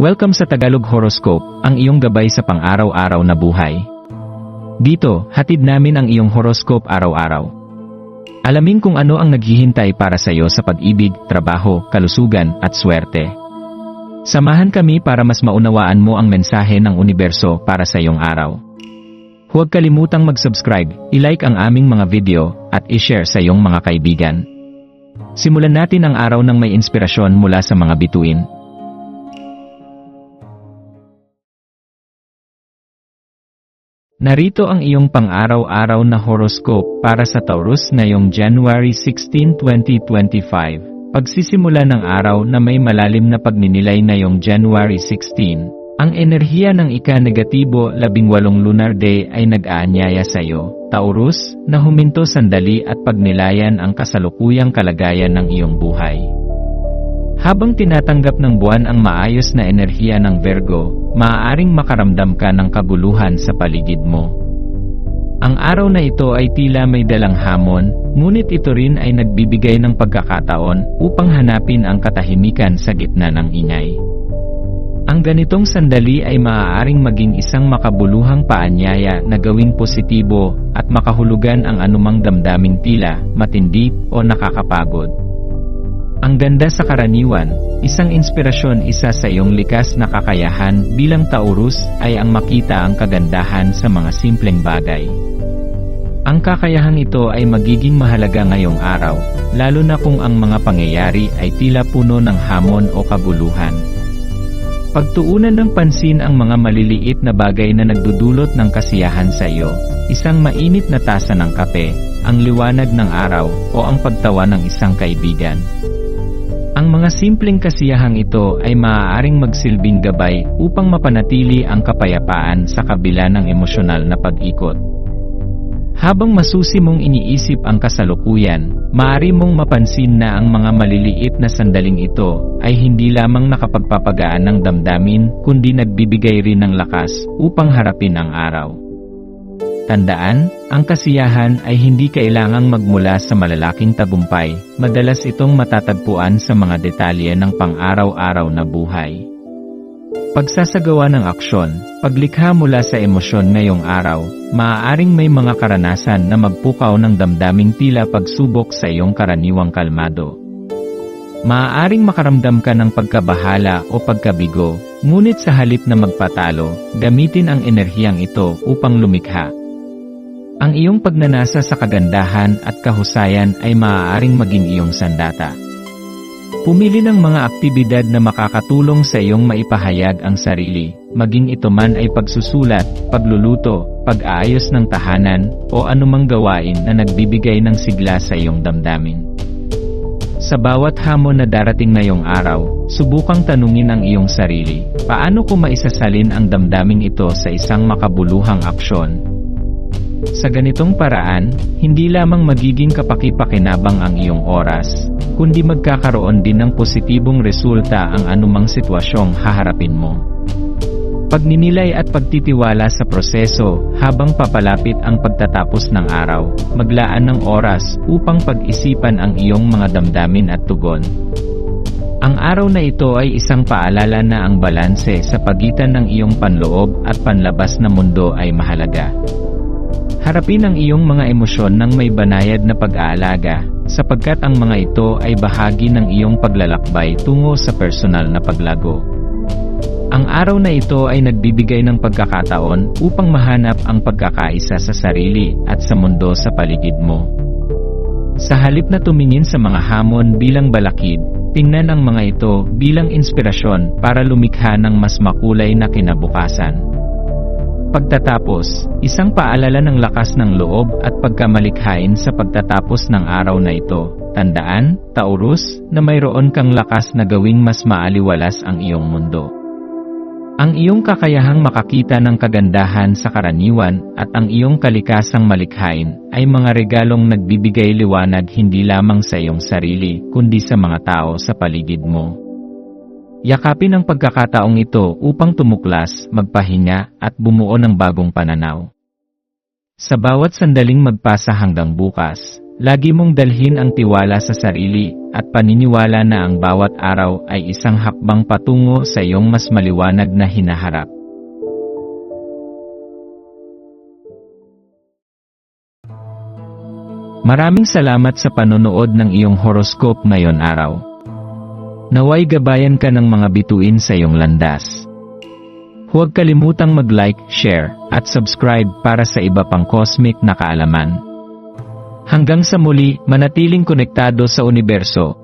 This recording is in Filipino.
Welcome sa Tagalog Horoscope, ang iyong gabay sa pang-araw-araw na buhay. Dito, hatid namin ang iyong horoscope araw-araw. Alamin kung ano ang naghihintay para sa iyo sa pag-ibig, trabaho, kalusugan, at swerte. Samahan kami para mas maunawaan mo ang mensahe ng universo para sa iyong araw. Huwag kalimutang mag-subscribe, i-like ang aming mga video, at i-share sa iyong mga kaibigan. Simulan natin ang araw ng may inspirasyon mula sa mga bituin. Narito ang iyong pang-araw-araw na horoscope para sa Taurus ngayong January 16, 2025. Pagsisimula ng araw na may malalim na pagninilay ngayong January 16, ang enerhiya ng ika-negatibo 18 lunar day ay nag-aanyaya sa iyo, Taurus, na huminto sandali at pagnilayan ang kasalukuyang kalagayan ng iyong buhay. Habang tinatanggap ng buwan ang maayos na enerhiya ng Virgo, maaaring makaramdam ka ng kaguluhan sa paligid mo. Ang araw na ito ay tila may dalang hamon, ngunit ito rin ay nagbibigay ng pagkakataon upang hanapin ang katahimikan sa gitna ng ingay. Ang ganitong sandali ay maaaring maging isang makabuluhang paanyaya na gawing positibo at makahulugan ang anumang damdaming tila matindi o nakakapagod. Ang ganda sa karaniwan, isang inspirasyon isa sa iyong likas na kakayahan bilang Taurus ay ang makita ang kagandahan sa mga simpleng bagay. Ang kakayahang ito ay magiging mahalaga ngayong araw, lalo na kung ang mga pangyayari ay tila puno ng hamon o kabuluhan. Pagtuunan ng pansin ang mga maliliit na bagay na nagdudulot ng kasiyahan sa iyo, isang mainit na tasa ng kape, ang liwanag ng araw, o ang pagtawa ng isang kaibigan. Ang mga simpleng kasiyahang ito ay maaaring magsilbing gabay upang mapanatili ang kapayapaan sa kabila ng emosyonal na pag-ikot. Habang masusi mong iniisip ang kasalukuyan, maaari mong mapansin na ang mga maliliit na sandaling ito ay hindi lamang nakapagpapagaan ng damdamin kundi nagbibigay rin ng lakas upang harapin ang araw. Tandaan, ang kasiyahan ay hindi kailangang magmula sa malalaking tagumpay, madalas itong matatagpuan sa mga detalye ng pang-araw-araw na buhay. Pagsasagawa ng aksyon, paglikha mula sa emosyon ngayong araw, maaaring may mga karanasan na magpukaw ng damdaming tila pagsubok sa iyong karaniwang kalmado. Maaaring makaramdam ka ng pagkabahala o pagkabigo, ngunit sa halip na magpatalo, gamitin ang enerhiyang ito upang lumikha. Ang iyong pagnanasa sa kagandahan at kahusayan ay maaaring maging iyong sandata. Pumili ng mga aktibidad na makakatulong sa iyong maipahayag ang sarili, maging ito man ay pagsusulat, pagluluto, pag-aayos ng tahanan, o anumang gawain na nagbibigay ng sigla sa iyong damdamin. Sa bawat hamon na darating ngayong araw, subukang tanungin ang iyong sarili, paano ko maisasalin ang damdaming ito sa isang makabuluhang aksyon? Sa ganitong paraan, hindi lamang magiging kapaki-pakinabang ang iyong oras, kundi magkakaroon din ng positibong resulta ang anumang sitwasyong haharapin mo. Pagninilay at pagtitiwala sa proseso habang papalapit ang pagtatapos ng araw, maglaan ng oras upang pag-isipan ang iyong mga damdamin at tugon. Ang araw na ito ay isang paalala na ang balanse sa pagitan ng iyong panloob at panlabas na mundo ay mahalaga. Harapin ang iyong mga emosyon ng may banayad na pag-aalaga, sapagkat ang mga ito ay bahagi ng iyong paglalakbay tungo sa personal na paglago. Ang araw na ito ay nagbibigay ng pagkakataon upang mahanap ang pagkakaisa sa sarili at sa mundo sa paligid mo. Sa halip na tumingin sa mga hamon bilang balakid, tingnan ang mga ito bilang inspirasyon para lumikha ng mas makulay na kinabukasan. Pagtatapos, isang paalala ng lakas ng loob at pagkamalikhain sa pagtatapos ng araw na ito. Tandaan, Taurus, na mayroon kang lakas na gawing mas maaliwalas ang iyong mundo. Ang iyong kakayahang makakita ng kagandahan sa karaniwan at ang iyong kalikasang malikhain ay mga regalong nagbibigay liwanag hindi lamang sa iyong sarili kundi sa mga tao sa paligid mo. Yakapin ang pagkakataong ito upang tumuklas, magpahinga, at bumuo ng bagong pananaw. Sa bawat sandaling magpasa hanggang bukas, lagi mong dalhin ang tiwala sa sarili at paniniwala na ang bawat araw ay isang hakbang patungo sa iyong mas maliwanag na hinaharap. Maraming salamat sa panonood ng iyong horoscope ngayon araw. Naway gabayan ka ng mga bituin sa iyong landas. Huwag kalimutang mag-like, share, at subscribe para sa iba pang cosmic na kaalaman. Hanggang sa muli, manatiling konektado sa universo